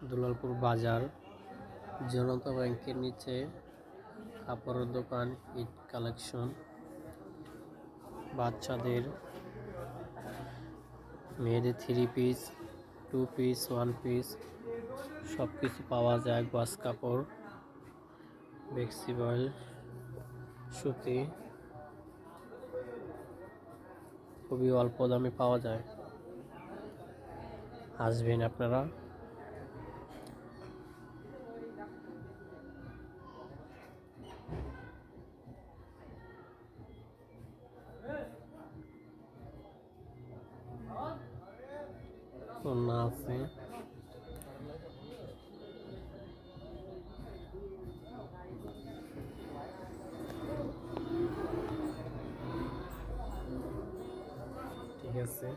দুলালপুর বাজার, জনতা ব্যাংকের নিচে কাপড়ের দোকান, ঈদ কালেকশন, বাচ্চাদের মেয়েদের 3 পিস, 2 পিস, 1 পিস সব কিছু পাওয়া যায়। গস কাপড়, ফ্লেক্সিবল, সুতি খুবই অল্প দামে পাওয়া যায়। আসবেন আপনারা। ওড়না আছে, ঠিক আছে।